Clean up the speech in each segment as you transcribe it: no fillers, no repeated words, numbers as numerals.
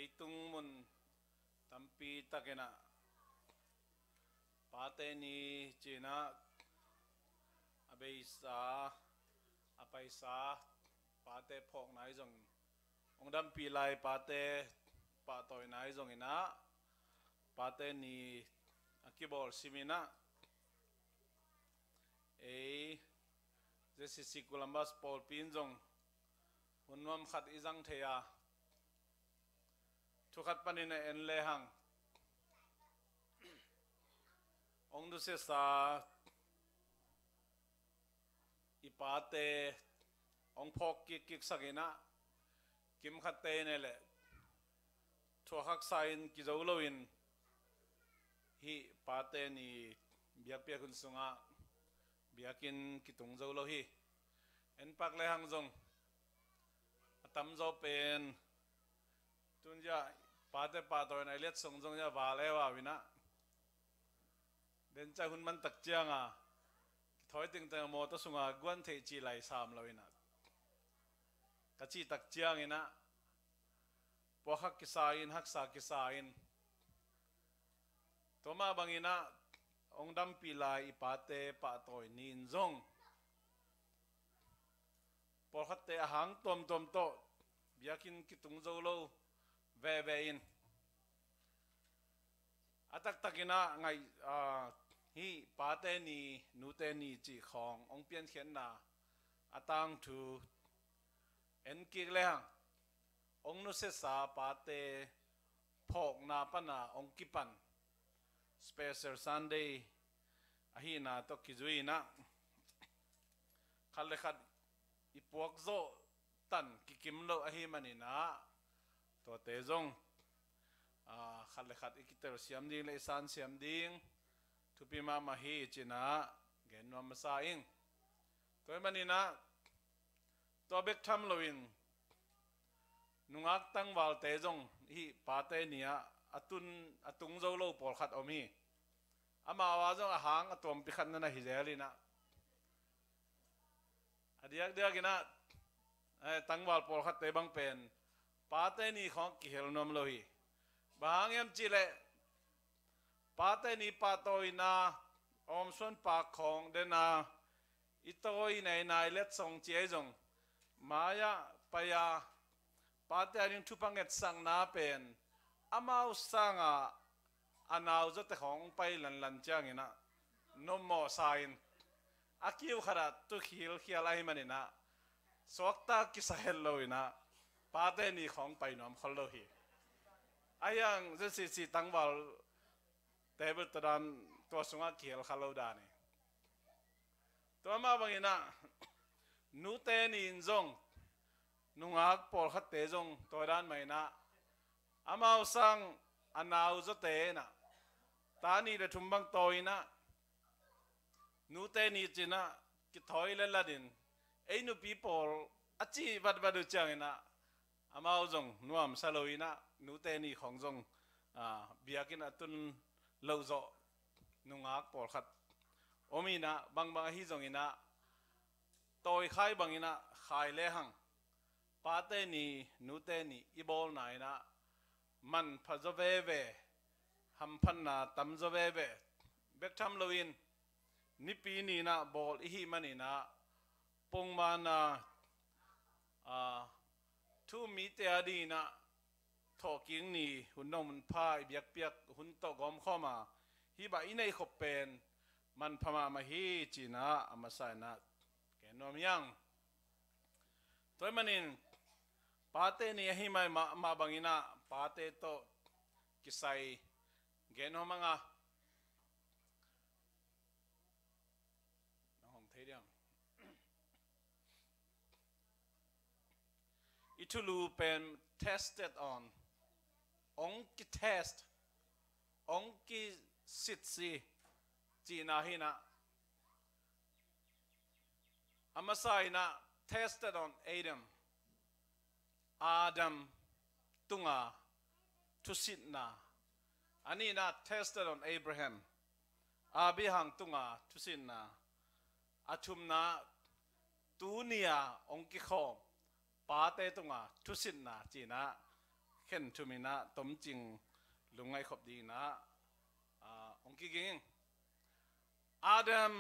leitung mun tampi takena pate ni China abeisa apaisa pate phok nai jong ong dam pi lai pate pa toy nai jong ina pate ni akibol simina e jesi sikulambas pol pin jong hunwam khat izang theya thukat panina en le hang ong du se sa ipate ong phok kik sakina kim khatte ne le thuak sain ki zoloin hi pate ni biak pia kun sunga biakin kitung zolo hi en pak le hang jong atam zo pen tunja pate pa toy na let song jong ya wa le wa wina den cha hun man tak chianga thoi ting tang mo to sunga gwan thei chi lai sam loina ka chi tak chiang ina po hak ki sain hak sa ki sain toma bangina ong dam pi lai ipate pa toy nin jong por khatte hang tom to biakin kitung zo lo ve in atak takina ngai hi pate ni nute ni chi khong ong pian khen na atang thu en ki le hang ong nu se sa pate phok na pana ong kipan special Sunday ahi na to kizui na khale khat ipuak zo tan kikim lo ahi manina to te zong khale khat ikiter siam ding le san siam ding thupi ma ma hi china gen no ma sa ing toy manina to bek tham loin nungak tang wal te zong hi pate nia atung zo lo por khat omi ama wa zong ahang atom pi khat na hi zelina adiak dia gina tang wal por khat te bang pen pate ni khong ki hel nom lo hi bang em chile pate ni pa toy na om son pa khong de na itoi nei nai let song che jong maya paya pate aning thupanget sang na pen amau sanga anau zo te khong pai lan chang ina nom mo sain akiu khara tu khil khialai manina sokta ki sahel lo ina pate ni khong pai nom khol lo hi ayang si tangwal table tadan to sunga kiel khalo dani to ma bangina nu te ni injong nungak por khat te jong to dan mai na amao sang anau zo te na tani de thumbang toina nu te ni china ki thoi le ladin ei nu people achi badu changina amao jong nuam saloina nu te ni khong jong biakin atun lo zo nungak por khat omina bang hi jong ina toy khai bangina khai le hang pate ni nu te ni ibol naina man phazo ve ham phan na tam zo ve bek tham loin nipi ni na bol hi manina pong mana thu mi te adi na talking ni hunnom phai biak piak hun to gom khoma hi ba inei khopen man phama ma hi china amasai na kenom yang toy manin pate ni hi mai ma bangina pate to kisai genom manga nong theriam itulu pen tested on ong ki test ong ki sitsi china hina amasai na tested on Adam tunga tusitna ani na tested on Abraham abihang tunga tusitna atumna tunia ong ki khom pate tunga tusitna china เห็นทุมินะต้มจริงลุงไงขบดีนะองค์กิงอาดัม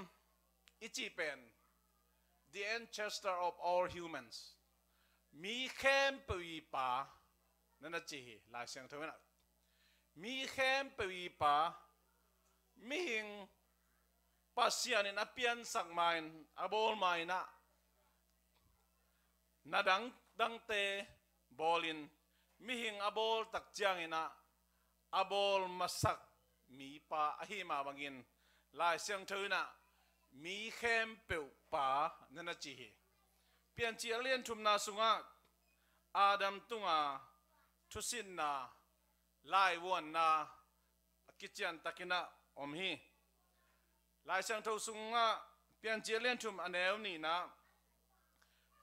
อิจิเป็น the ancestor of all humans มีเข้มปุยป่านั่นจีหลายเสียงเท่านั้นมีเข้มปุยป่ามีหิงปัสยานินอเปียนสักไมน์อบอลไมนะนาดังเตบอลินมีหิงอบอลตักจางอินะอบอลมาสักมีป่าอหิมาบังอินลายเสียงเท่านั้นมีเข้มปุยป่านั่นจีเปลี่ยนจีเลียนทุมนาสุงะอาดัมตุงาทุสินนาลายวนนากิจยันตักินะอมฮีลายเสียงเท่าสุงะเปลี่ยนจีเลียนทุมอันเอวนี่นะ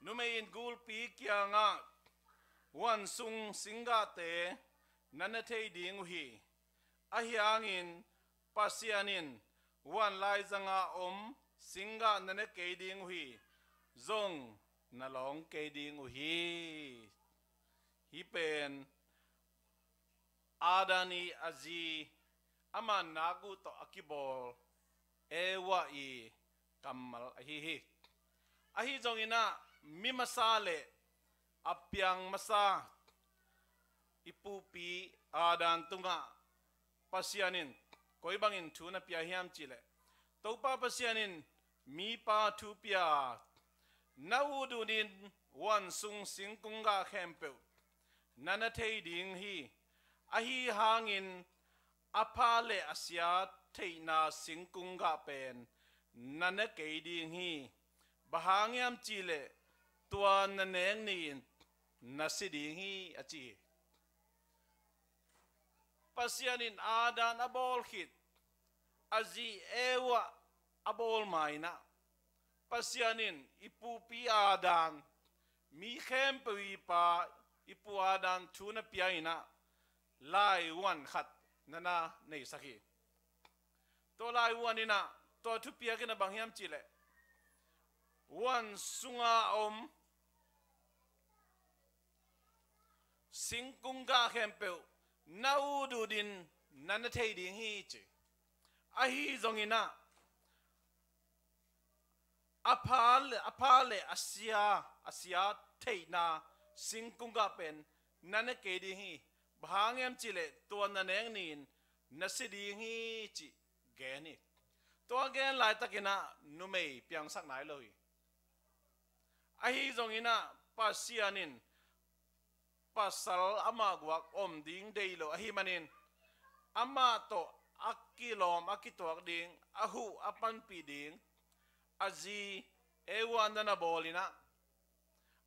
นุเมอินกูลปีเกียงะวันสุงสิงกาเตนันเทดิงฮีอาฮิอังอินปัสยานินวันลายจังอาอมสิงกานันเกดิงฮีจงนลองเกดิงฮีฮีเป็นอาดานีอาจีอามันนากุตอคิบอลเอวะอีกัมมัลฮีอาฮีจงอินะมิมาซาเลอพยังมาซาอิปูปีอาดันตุงะปัสยานินคอยบังอินทูนับยาฮิมจิเลตัวป้าปัสยานินมีป้าทูปยานาวูดูนินวันสุงสิงกุงกาเข้มเปวนันเทดิงฮีอาฮีหางินอพาเลอาเซียเทนาสิงกุงกาเป็นนันเกดิงฮีบหางยามจีเลตัวนันเองนี่นัสิดิงฮีอจีปัสยานินอาดานอบอลขิดอาจีเอวะอบอลไมนะปัสยานินอิปูปีอาดานมีเข้มปุยปาอิปูอาดานทูนปียนะลายวันขัดนั่นนะในสักทีตัวลายวันนี่นะตัวทุปียกันนะบางยามจีเลวันสุงอาอมสิงกุงกาเข้มเปวนาอูดูดินนันเทดิงฮีจีอาฮีจงอินะอพาเลอาเซียเทนาสิงกุงกาเป็นนันเกดิฮีบางยามจีเลตัวนันเองนี่นัสดิฮีจีแกนี่ตัวแกนหลายตะกินะนุเมย์เปียงสักไหนเลยอาฮีจงอินะปัสยานินปัสสลอามากวักอมดิ้งเดยโลอาฮีมันินอามาโตอักกิลอมอักกิตัวดิ้งอาหูอาปันปีดิ้งอาจีเอวันดันบอลินะ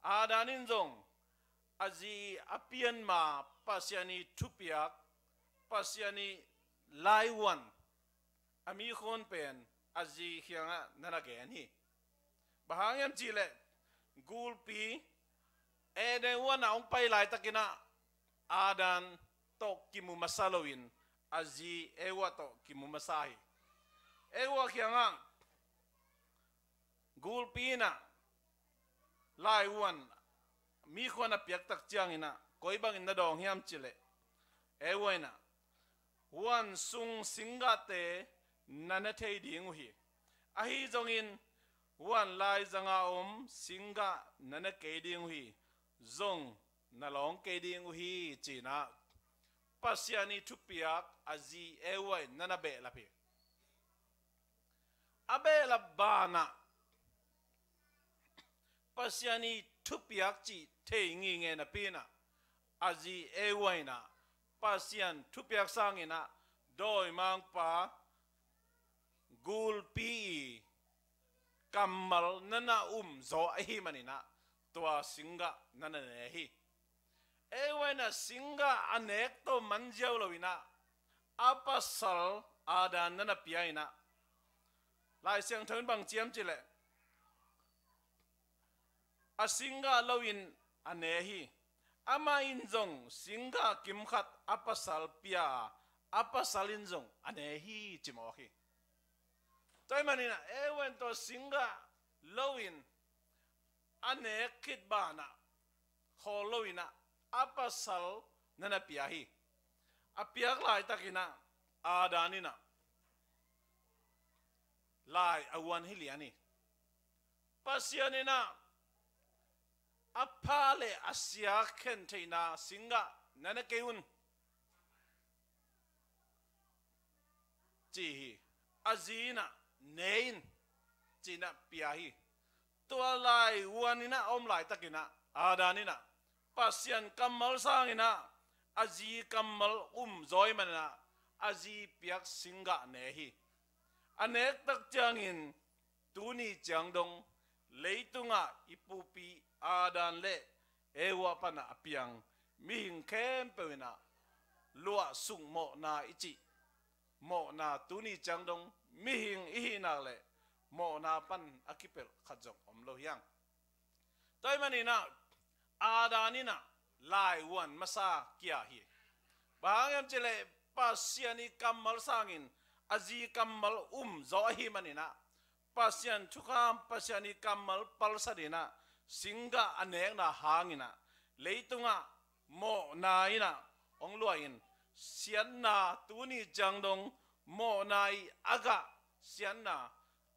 อาดานินจงอาจีอเปียนมาปัสยานีทุพยักปัสยานีไลวันอามีคนเป็นอาจีเขียงะนันแกนี่บางยามจีเลกูลปีเอเดวันเอาไปหลายตะกินะอาดันตกกิมุมาซาโลวินอาจีเอวะตกกิมุมาซาฮิเอวะเขียงะกูลปีนะลายวันมีคนอเปียกตักจางอินะคอยบังอินนาดองฮิมจิเลเอวะนะวันสุงสิงกาเตนันเทดิงอุฮีอาฮีจงอินวันลายจังอาอมสิงกานันเกดิงอุฮีจงนลองเกดิงอุฮีจีนะปัสยานีทุปิยักอาจีเอวะนันเบลาพีอาเบลาบานะปัสยานีทุพยักจีเทงิเงนะปีนะอาจีเอวายนะปัสยันทุพยักสังเงนะโดยมังปากูลปีกัมมัลนันโซอหิมันนะตัวสิงกะนันเนฮีเอวายนะสิงกะอันเอกโตมันเจ้าลวินะอาปัสสัลอาดานนันปียนะลายเสียงเทินบางเจียมจิเลอาสิงกาลวินอันเนฮีอามาอินจงสิงกากิมขัดอาปัสสัลปียอาปัสสัลินจงอันเนฮีจิมอฮีตัวมันนี่นะเอวันตัวสิงกาลวินอันเนคิดบานะขอลวินะอาปัสสัล nana piahi apiak lai takina adanina lai awan hiliani pasianina apale asia kenteina singa nana keun chi azina nein china piahi tua lai wanina om lai takina adanina pasian kamal sangina azi kamal zoi mana azi piak singa nehi anek tak jangin tuni jangdong leitunga ipupi adan le ewa pana apiang mihing kempewina lua sung mo na ichi mo na tuni jangdong mihing ihina le mo na pan akipel khajok omlo yang toy manina adanina lai wan masa kia hi bangam chele pasiani kamal sangin azi kamal zo hi manina pasian thukam pasiani kamal palsadina singa anek na hangina leitunga mo na ina ongluain sian na tuni jangdong mo nai aga sian na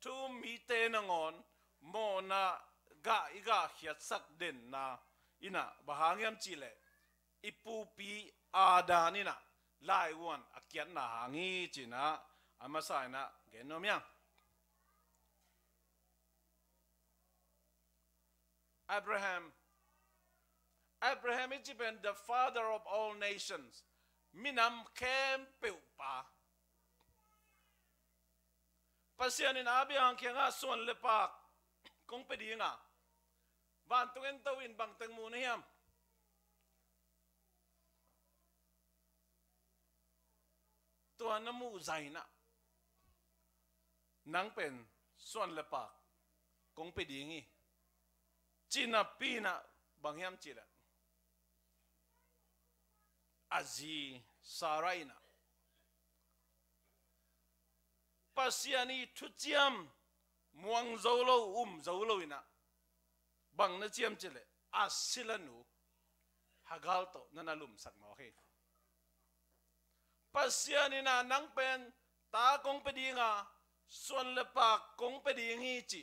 tu mi te nangon mo na ga iga hiat sak den na ina bahangiam chile ipupi adanina lai wan akian na hangi china amasaina genomiang Abraham is even the father of all nations minam kem peupa pasianin abiang kianga suan lepak kung pedinga van tungen tawin bang teng muniam tuan namu zaina nang pen suan lepak kung pedingi China pina bangyam chila azi saraina pasiani thuchiam muang zolo zolo ina bang na chiam chile asilanu hagalto nanalum sakmo he pasiani na nang pen ta kong pedinga suan lepak kong pedingi chi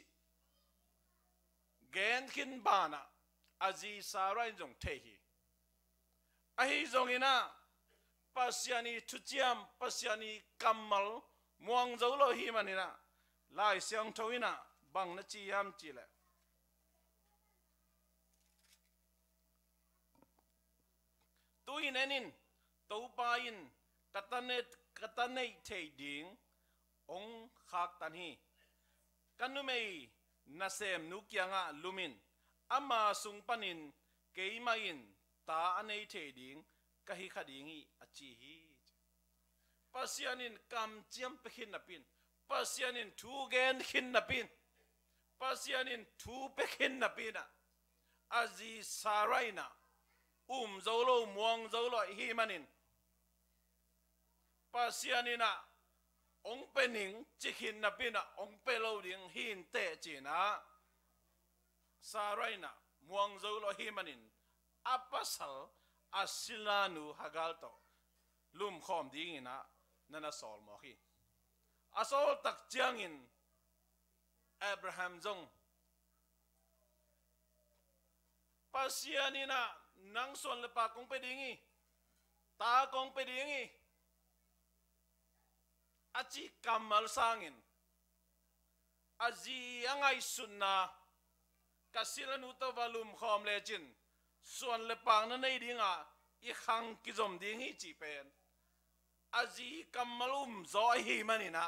gen kin bana azi sarai jong tehi ahi jong ina pasiani thuchiam pasiani kamal muang zolo hi manina lai siang thoina bang na chiam chile tuin enin topain katanei thei ding ong khak tan hi kanumei nasem nukyanga lumin ama sung panin keimain ta anei theding kahi khadingi achi hi pasianin kam chiam pekhin napin pasianin thu gen khin napin pasianin thu pekhin napina azi saraina zolo muang zolo hi manin pasianina ong pening chikin napina ong pelo ding hin te china saraina muang zolo himanin apasal asilanu hagalto lum khom dingina nana sol mo hi asol tak chiangin Abraham zong pasianina nang son lepa kong pedingi ta kong pedingi aci kamal sangin azi angai sunna kasilan uto valum khom lechin suan lepang na nei dinga I khang kizom dingi chi pen azi kamalum zo hi manina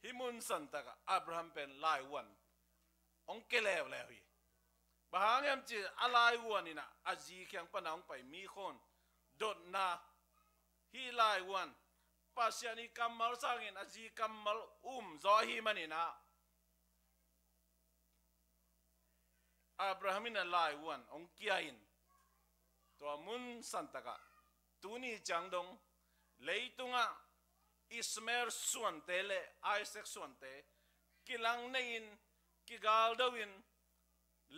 himun santaka Abraham pen lai wan ong kelew lewi bahangam chi alai wanina azi kyang panang pai mi khon dot na hi lai wan pasiani kamal sangin azi kamal zo hi manina Abrahamina lai wan ong kiain to mun santaka tuni changdong leitunga Ismail suante le Isaac suante kilang nein kigal dawin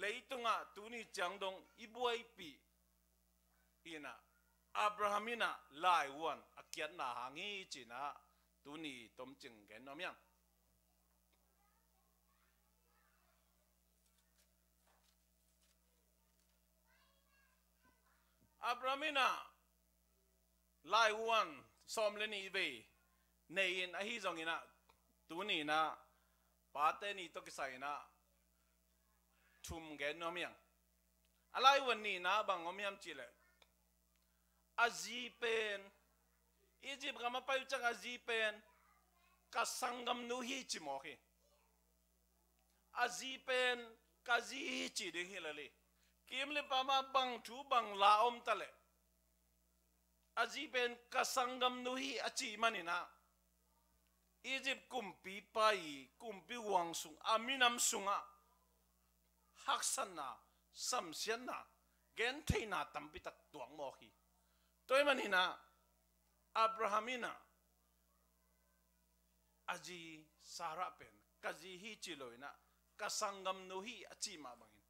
leitunga tuni changdong ibuai pi ina Abrahamina lai wan akian na hangi china tuni tom ching gen nom yang Abrahamina lai wan som le ni ve nei in a hi zong ina tuni na pate ni to kisai na thum gen nom yang alai wan ni na bang om yam chile azi pen Egypt kama pa chang azi pen kasangam nu hi chimo hi azi pen kazi hi chi ding hi lali kim le pa ma bang thu bang la om tale azi pen kasangam nu hi achi manina Egypt kumpi pai kumpi wang sung aminam sunga haksanna samsianna gen theina tampi tak tuang mo hi toy manina Abrahamina aji Sarah pen kaji hi chiloina kasangam no hi achi ma bangin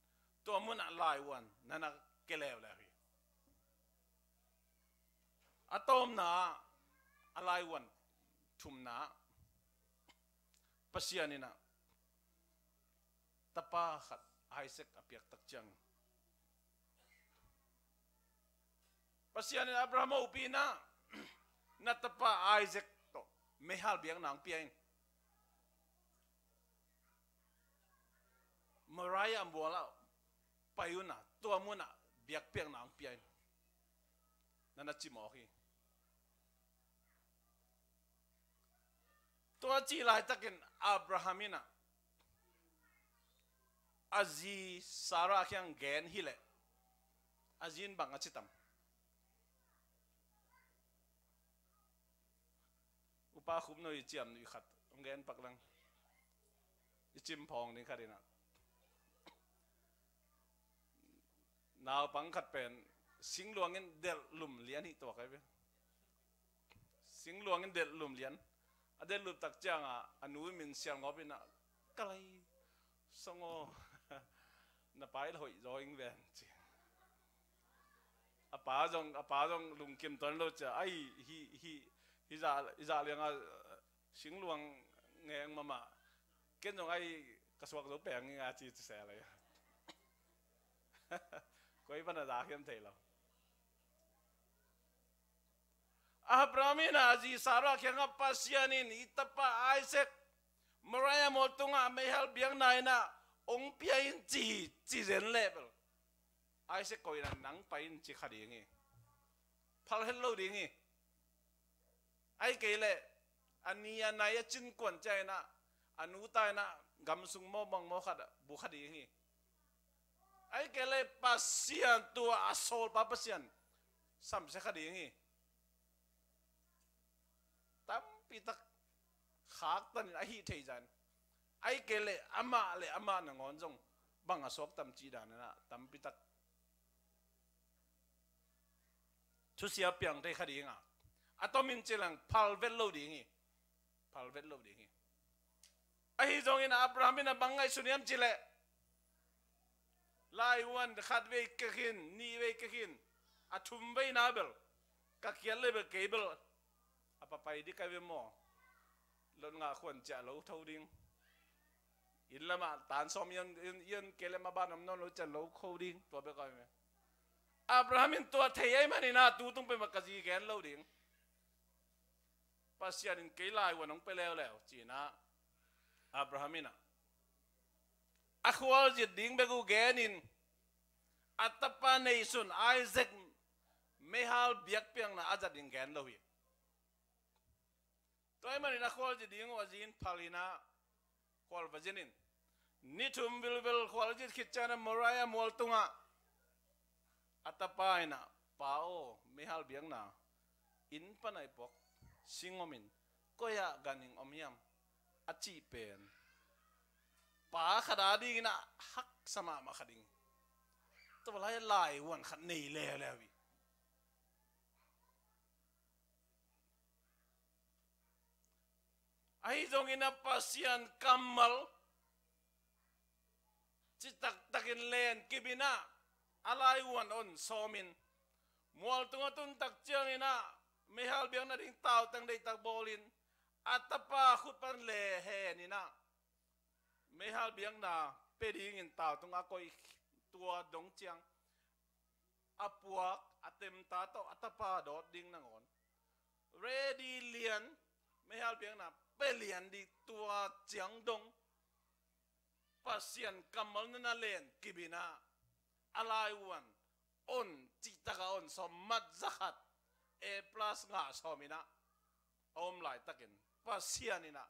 to muna lai wan nana kelew la hi atom na alai wan thum na pasianina tapa khat Isaac apiak tak chang pasianina Abraham upina natapa Isaac to mehal biang nang piang Mariah ambola payuna to muna biak piang nang piang nana chimohi to chi lai takin Abrahamina azi Sarah kyang gen hile azin bang achitam upa khum no ichiam ni khat ngen paklang ichim phong ni kharina naw pang khat pen sing luangin del lum lian hi to kai be sing luangin del lum lian adel lup tak changa anu min siang ngopina kalai songo na pai hoi joing ven chi apa jong lung kim ton lo cha ai hi za liang a sing luang ngeng mama ken jong ai kaswak lo peng nga chi se la koi bana da khem thei lo Abrahamina aji Sarah kyang pasianin itapa Isaac Mariah motunga mehal biang naina ong piain chi ren level Isaac koi nang pain chi khadi ngi phal hello dingi ai kele ania naya chin kon chai na anu tai na gam sung mo bang mo khada bu khadi ngi ai kele pasian tu asol pa pasian sam se khadi ngi tam pitak khak tan a hi thei jan ai kele ama na ngon jong bang asok tam chi dan na tam pitak chu sia piang te khadi nga atomin chilang phal vel lo dingi ai jong in Abrahamina bangai suniam chile lai wan khat ve kahin ni ve kahin athum ve nabel ka kial le be cable apa pai di ka ve mo lon nga khon cha lo thau ding in lama tan som yan kele ma ban nam non lo cha lo khau ding to be ka me Abrahamin to thei ai manina tu tung pe makaji gen lo ding pasian in ke lai wan ong pe leo china Abrahamina akhwal ji ding be gu genin atapa nation Isaac mehal biak piang na azad ding gen lo hi toy manina khwal ji ding wazin phalina khwal vajinin nitum bilbil khwal ji khichana Mariah moltunga atapa ina pao mehal biang na in panai pok singomin koya ganing omyam achi pen pa khada ding na hak sama ma khading to lai wan khat nei le wi ai dong ina pasian kamal chitak takin len kibina alai wan on somin mual tunga tun tak chiang ina mehal biang na ding tao tang dei tak bolin atapa khut pan le he ni na mehal biang na peding in tao tung akoi tua dong chiang apuak atem ta to atapa dot ding nangon ready lian mehal biang na pelian di tua chiang dong pasian kamal na len kibina alai wan on citaka on somat zakat e plus nga somina om lai takin pasianina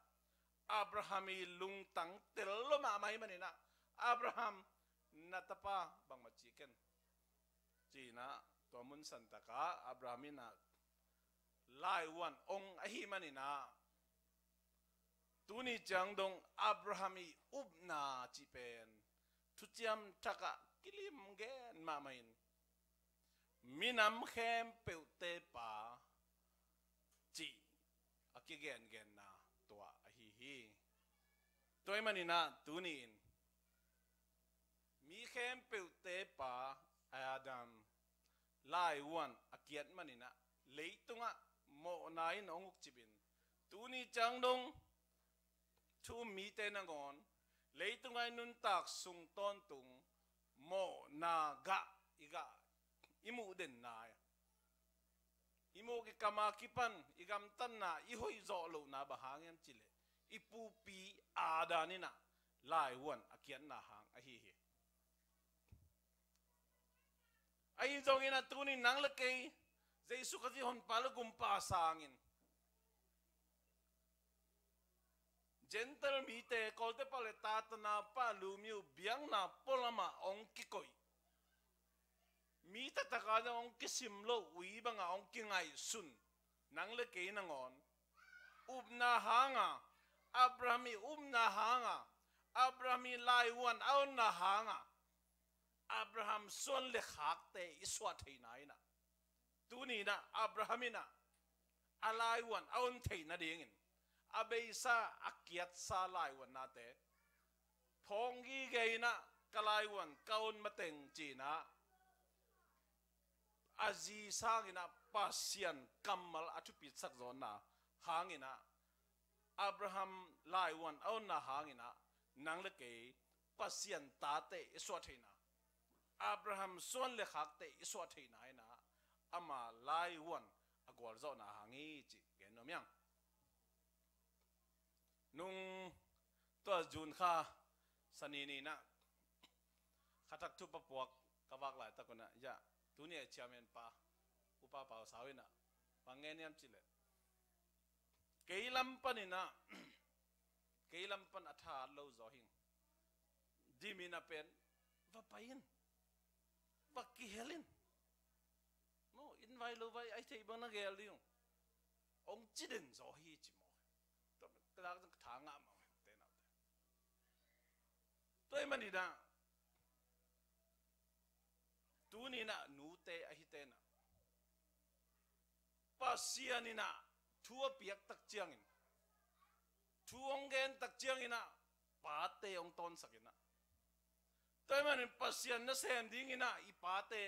Abrahami lungtang tello ma mai manina Abraham natapa bang machiken China tomun santaka Abrahamina lai wan ong ahi manina tuni jangdong Abrahami ubna chipen tuchiam taka kilim gen mamain minam khem peute pa chi akigen gen na tua ahi hi toy manina tunin mi khem peute pa Adam lai wan akiat manina leitunga mo nain onguk chibin tuni jangdong thu mi te nangon leitungai nun tak sung ton tung mo na ga iga imu den na imu ki kama kipan igam tan na ihoi zo lo na bahangem chile ipu pi adanina lai wan akian na hang ahi hi ai zong ina tuni nang lekei jesu kaji hon palugum pa sangin gentle mi te kolte pale tatana pa lumiu biang na polama ong kikoi mi tataka na ong kisim lo ui banga ong kingai sun nang le kei nangon ubna hanga Abrahami ubna hanga Abrahami lai wan aun na hanga Abraham son le khak te iswa theina ina tuni na Abrahamina alai wan aun theina dingin abeisa akiat sa lai wan na te phongi geina kalai wan kaun mateng china azi sangina pasian kamal atupi sak zona hangina Abraham lai wan aun na hangina nang le ke pasian tate iswa theina Abraham son le khakte iswa theina ina ama lai wan agwal zona hangi chi genomiang nung to jun kha sanini na khatak thu papuak kawak lai takona ya tunia chairman pa upa pa sawina pangeniam chile keilam panina keilam pan atha lo zohing dimina pen va pain va kihelin no in vai lo vai ai thei bang na gel diu ong chiden zo hi chi mo to kala tha nga ma te na toy manida tu ni na nu te ahi te na pasianina thua piak tak chiangin thuong gen tak chiangina pate ong ton sakina toy manin pasian na sem dingina ipate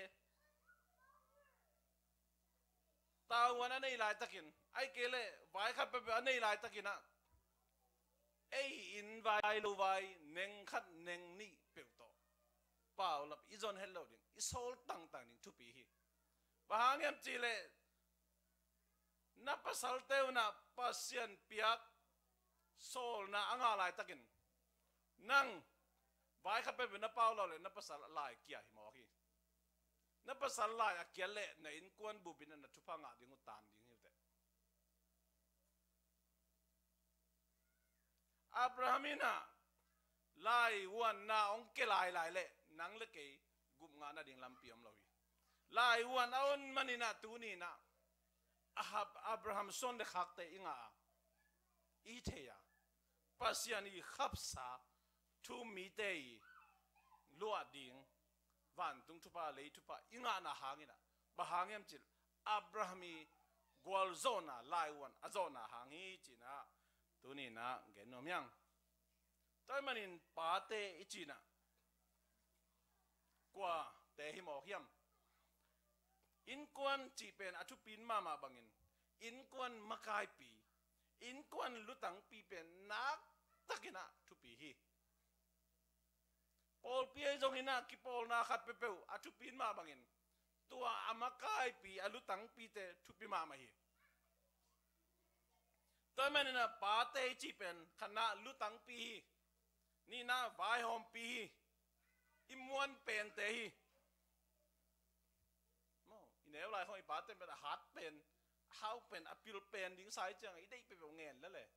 tawana nei lai takin ai kele vai khat pe nei lai takina ei in vai lo vai neng khat neng ni peuto pau lap izon hello din isol tang tang ning thupi hi bahangem chile na pasal teu na pasian piak sol na anga lai takin nang vai khat pe na pau lo le na pasal lai kia hi mo hi na pasal lai akia le na in kuan bubin na thupa nga dingu tan ding hi te Abrahamina lai wan na ong ke lai lai le nang le ke gup nga na ding lam piam lo hi lai wan aun manina tu ni na Abraham son de khakte inga i theya pasiani khapsa thu mi te lua ding van tung thupa le thupa inga na hangina bahangem chil Abrahami gwal zona lai wan azona hangi china tuni na genomiang toy manin pate ichina kwa te hi mo hiam อินกวนจีเป็นอชุปินมาบังอินอินกวนมากายปีอินกวนลุตังปีเป็นนักตะกินะทุปีฮีปอลปีจงอินะกิปอลนาขัดเปเปวอชุปินมาบังอินตัวอามากายปีอลุตังปีเตทุปีมาฮีตัวมันนะปาเตจีเป็นขณะลุตังปีนี่นะวายหอมปีอิมวนเป็นเตฮีอินเอวไรของอีปาเต้เป็นฮัดเป็นเฮาเป็นอพิลเป็นดิ้งสายจังอีได้ไปแบบเงินแล้วเลย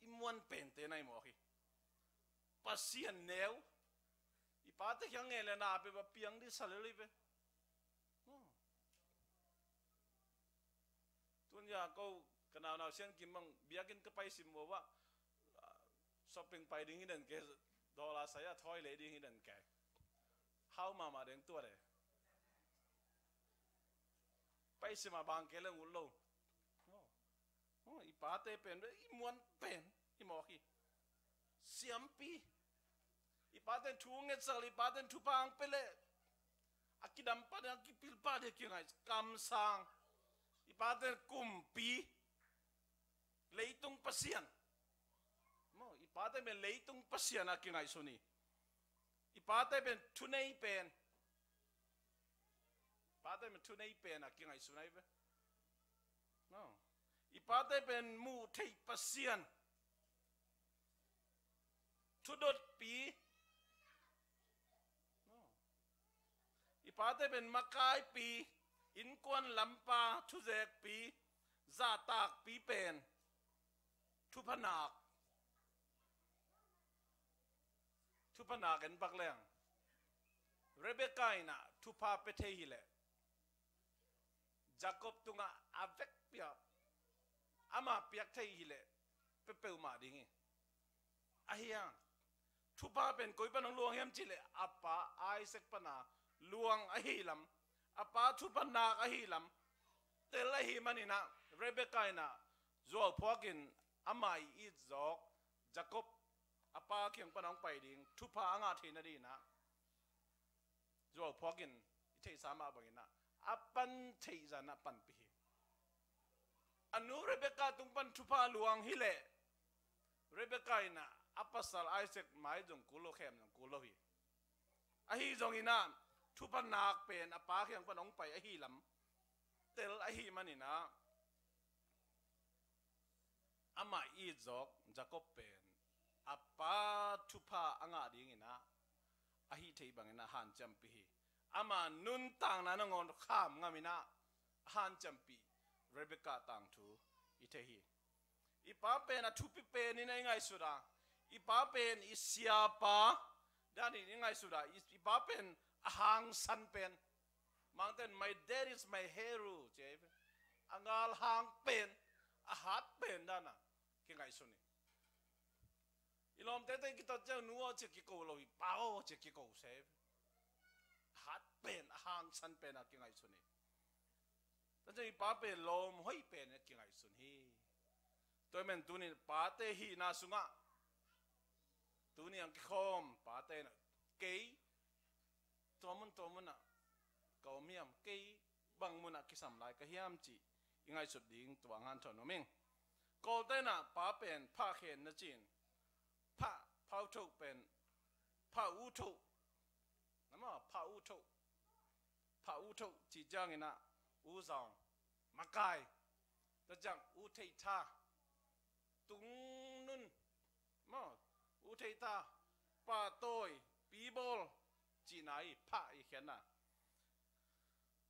อิมวนเป็นเตนายหมอกี้ปัสเซียนเนวอีปาเต้ยังเงินเลยนะไปแบบเปียงดิสเลยไปตุนยาก็ขนาดเราเช่นกินมังเบียกินก็ไปสิมัวว่าช้อปปิ้งไปดิ้งหินเกดอลลาร์ใส่ทอยเลยดิ้งหินเกเฮามาเด้งตัวเลยไปสิมาบางเกลงอุลโลอีปาเตเป็นอีมวนเป็นอีหมอกี้เสียมปีอีปาเตทูเงสลีปาเตทูปางเปเลอากิดัมปาเดอากิปิลปาเดกิไงกำสังอีปาเตกุมปีเลยตุงปัสยันอีปาเตเป็นเลยตุงปัสยันอากิไงสุนีอีปาเตเป็นทุนเนยเป็นปาเต้เป็นทุนไอเป็นอะกินไงสุนัยเว้ยน้องอีปาเต้เป็นมูเทยปัสยันทุดดปีน้องอีปาเต้เป็นมะกายปีอินกวนลำปาทุเจกปีซาตากปีเป็นทุพนากเอ็นบักเลียงเรเบคก้าน่ะทุพาเปเทฮิเลJacob tunga avec pia ama piak thai hile pepeu ma dingi ahiang thupa pen koi panang luang hem chile apa Isaac pana luang ahilam apa thupa nak ahilam telahi manina Rebecca na zo phokin amai I zok Jacob apa kyang panang pai ding thupa anga thina di na zo phokin ithei sama bangina apan theiza na pan pi anu Rebecca tung pan thupa luang hile Rebecca ina apasal Isaac mai jong kulo khem jong kulo hi ahi jong ina thupa nak pen apa kyang panong pai ahi lam tel ahi manina ama I jok Jacob pen apa thupa anga ding ina ahi thei bangina han champi hi ama nun tang na ngon kham ngamina han champi Rebecca tang thu itehi ipa pen a thupi pen ni ngai suda ipa pen isiapa dani ni ngai suda ipa pen ahang san pen mountain my dad is my hero je angal hang pen a hat pen dana ki ngai suni ilom te te ki to che nuo che ki ko lo pa o che ki ko seฮัดเป็นหางสันเป็นอะไรไงสุนีแต่จะป้าเป็นลมห้อยเป็นอะไรไงสุนีตัวมันตัวนี้ป้าเตหีน่าสุงะตัวนี้อังคอมป้าเตน่ะเกย์ตัวมันน่ะก็มีอันเกย์บางมันน่ะคิดสำลัยก็เฮียมจียังไงสุดดิ่งตัวงานถนนมิงก็เตน่ะป้าเป็นผ้าเขนนะจีนผ้าทุกเป็นผ้าอุทุ那么怕乌头即将的那乌上马盖就讲乌推他东nun嘛乌推他把对比波จีไหนพระอีกแค่น่ะ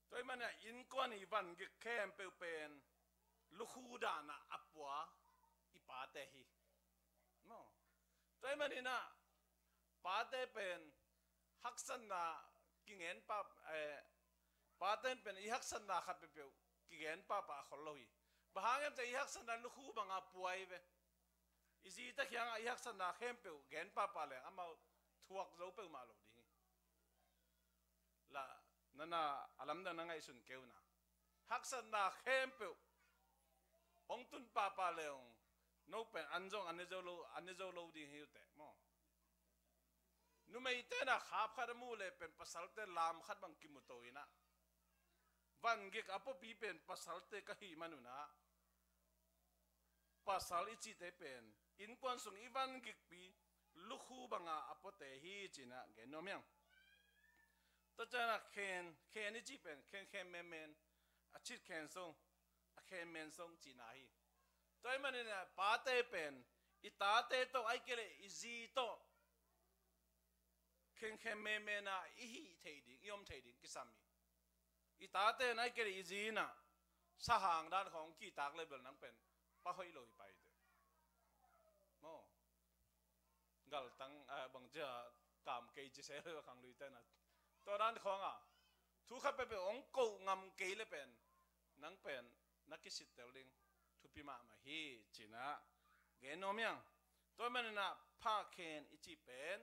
ตัวมันเนี่ยอินกวนอีวันก็แค่เป็นลูกคูดานะอัปวะอีปาเตฮีมั้งตัวมันนี่นะปาเตเป็นฮักษณะกิเงินป้าปาเต้นเป็นอีฮักษณะขัดเปล่ากิเงินป้าคนลอยบางอย่างจะอีฮักษณะลูกคู่บางอาป่วยเว้อีจีตะเคียงอีฮักษณะเข้มเปล่าเงินป้าเลยอามาทวกเราเปล่ามาเราดีละนั่นน่ะอารมณ์นั้นไงสุนเกวนะฮักษณะเข้มเปล่าองตุนป้าเลยโน้เป็นอันจงอันนี้จะเราดีหิวแต่มั้งนุ่มไอเต้น่ะขับขัดมูเลยเป็นภาษาเต้ลามขัดบังกิมุโตยนะ van gek apo pi pen pasal te ka hi manuna pasal ichi te pen in kwan sung ivan gek pi lukhu banga apo te hi china ge nomyang to chana khen ichi pen khen men a chit khen song a khen men song china hi toy manina pa te pen itate to ai kele izi to khen men na ihi thei yom thei ding kisami itate nai kele izi na sahang dan khong ki tak level nang pen pa hoi loi pai de mo gal tang bang ja kam ke ji se le khang lui ta na to dan khong a thu kha pe ong ko ngam ke le pen nang pen nakisit tel ding thu pi ma hi china ge nom yang to man na pha khen ichi pen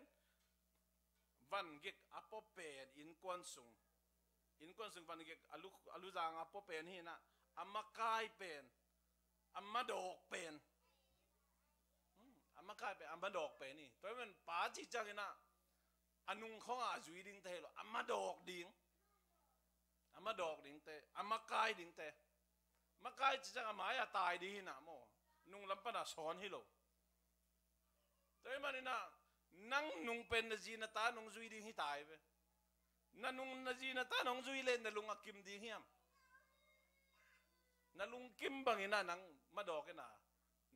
van gek apo pen in kwan sung van gek alu jang apo pen hi na amma kai pen amma dok pen amma kai pen amma dok pen ni to man pa chi chang ina anung khong a zui ding te lo amma dok ding te amma kai ding te ma kai chi chang ma ya tai di na mo nung lam pa na son hi lo to man ina nang nung pen na ji na ta nung zui ding hi tai ve na nung na ji na ta nung zui len na lung akim ding hiam na lung kim bang ina nang ma dok ina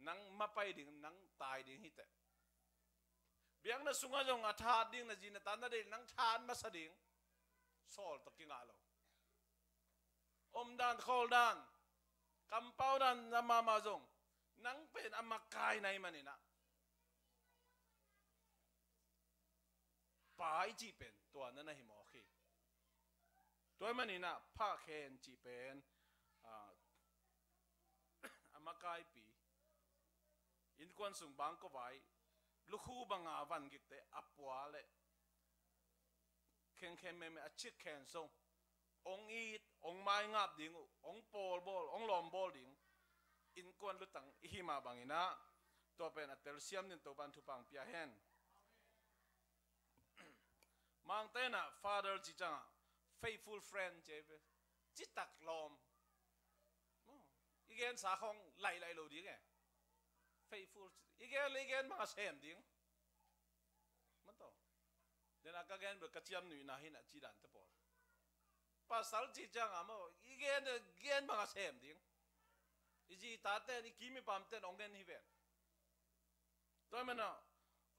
nang mapai ding nang tai ding hi te biang na sunga jong atha ding na ji na ta na de nang than ma sa ding sol to kinga lo om dan khol dan kampau dan na mama jong nang pen amakai nai manina pai chi pen to na na hi mo khi toy manina pha khen chi pen amakai pi in kwan sung bang ko vai lukhu banga van gik te apwa le khen me a chik khen song ong eat ong mai ngap ding ong pol bol ong lom bol ding in kwan lutang hi ma bangina to pen a tel siam nin to ban thu pang pia hen mang te na father chi chang faithful friend je chi tak lom igen sa khong lai lo di ge faithful igen ma sem ding man to den aka gen be kachiam nu na hin a chi dan te por pasal chi chang amo igen ma sem ding iji ta te ni kimi pam te ongen hi ven to mena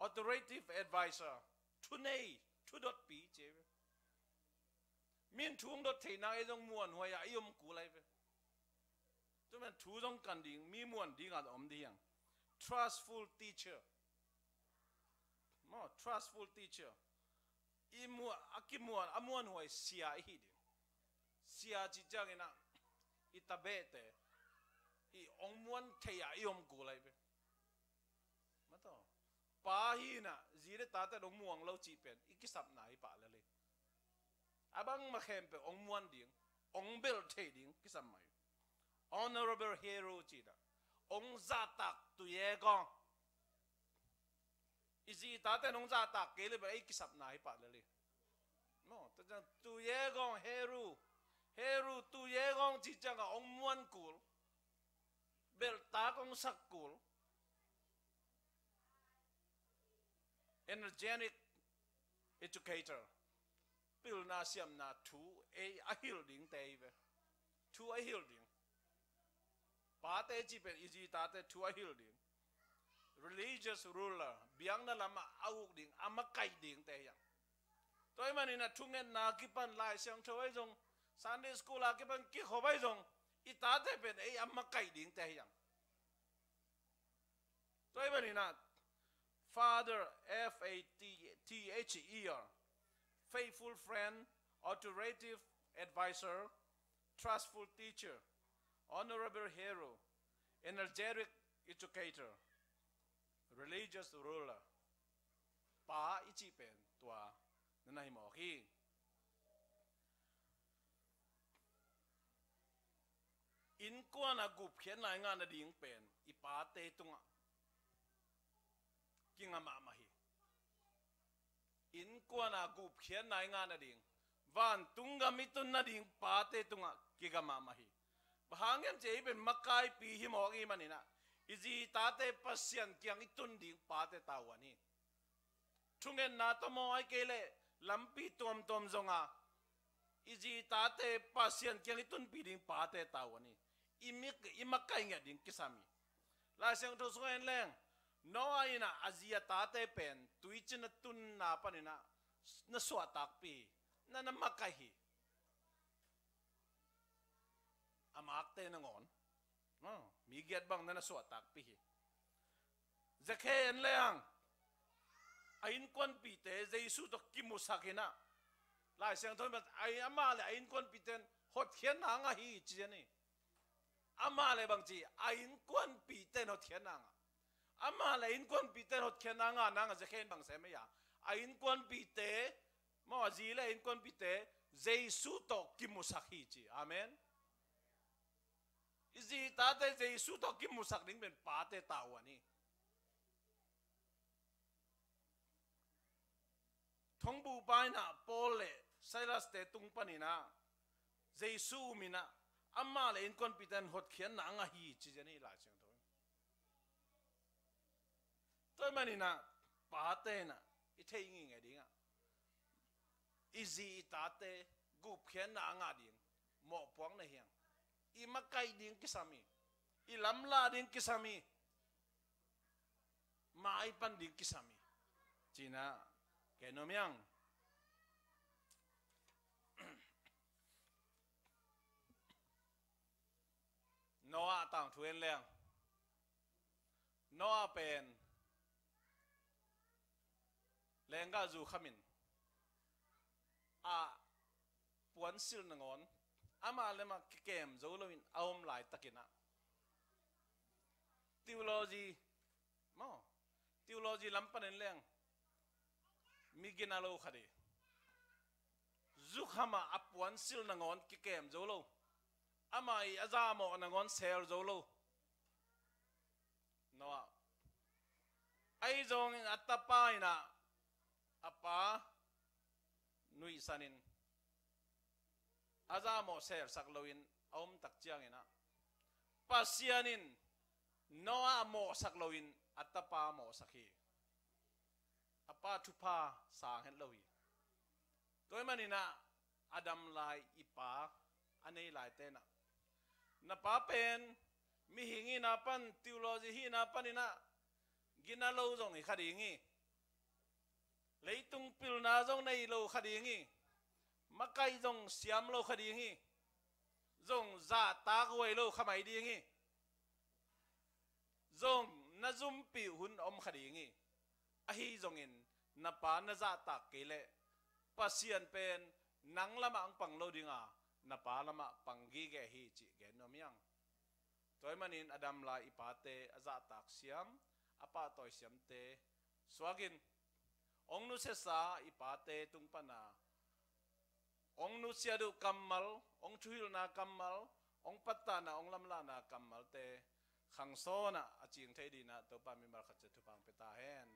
authoritative advisor tunei thu dot pi che min thung dot thei na e jong muan hoya yom ku lai ve to men thu jong kan ding mi muan ding a om diang trustful teacher mo trustful teacher imu akimuan amuan hoi sia hi ding sia chi chang ina itabete i ong muan thei a yom ku lai ve ma to pa hi na zire ta ta dong muang lo chi pen ikisap na hi pa la le abang ma khem pe ong muan ding ong bel thei ding kisam mai honorable hero chi da ong za tak tu ye gong izi ta ta nong za tak ke le ba ikisap na hi pa la le no ta jang tu ye gong hero tu ye gong chi chang ong muan kul bel ta kong sak kul energetic educator pil na siam na thu a hil ding te ve thu a hil ding pa te chi pe izi ta te thu a hil ding religious ruler biang na lama au ding ama kai ding te yang toy manina thungen na ki pan lai siang thoi jong Sunday school a ki pan ki khowai jong ita te pen ei ama kai ding te yang toy manina Father Father faithful friend authoritative advisor trustful teacher honorable hero energetic educator religious ruler pa ichi pen tua nanai mo hi in kwana gup khen nai nga na ding pen ipa te tunga kinga ma ma hi in kwana gup khen nai nga na ding van tunga mitun na ding pa te tunga kigama mahi bahangem je ben makai pi hi mo gi manina iji tate pasien kyang itun ding pate tawani thungen na to mo ai kele lampi tom tom zonga iji tate pasien kyang itun pi ding pate tawani imakai nga ding kisami la seng to so en leng no aina azia tate pen tuichin tun na panina na swatak pi na makai hi amak te nangon mi get bang na swatak pi hi zakhe en leng ain kon pi te jesu to kimusakina la seng thon ai ama le ain kon pi ten hot hian na nga hi chi ni ama le bang chi ain kon pi ten hot hian na nga ama le in kon pi ten hot hian na nga na nga zakhe bang se me ya ain kon pi te mo ji le in kon pi te jesu to kimusak hi chi amen izi tate jesu to kimusak ding ben pa te tawani thong bu pai na Paul le Silas te tung panina jesu mina amma le in kon piten hot khian na nga hi chi jani la chang thoi toy manina pa te na I thei ngi nge dinga izi tate gup khian na nga ding mo puang na hiang I makai ding kisami I lamla ding kisami mai pan ding kisami China kenomiang Noah tang thuen leng Noah pen lenga zu khamin a puan sil nangon ama lema kem zo loin aum lai takina theology mo theology lampan leng miginalo khade zukhama apuan sil nangon kem zo lo amai azamo nangon sel zo lo Noah ai zong atapai na apa nui sanin azamo ser sakloin aum tak chiang ina pasianin Noah mo sakloin atapa mo sakhi apa thupa sang hen lohi toy manina Adam lai ipa anei lai te na pa pen mi hingi na pan theology hi na panina ginalo zong I khadingi leitung pil na zong nei lo khadingi makai zong siam lo khadingi zong za ta goi lo khamai dingi zong na zum pi hun om khadingi ahi zong in na pa na za ta kele pasian pen nang lama ang panglo dinga na pa lama panggi ge hi chi ge nomiang toy manin Adam la ipate aza tak siam apa toy siam te swagin ong nu se sa ipate tung pana ong nu siadu kamal ong chuhil na kamal ong patta na ong lamla na kamal te khang so na aching thei di na to pa mi mar khat che thu pang peta hen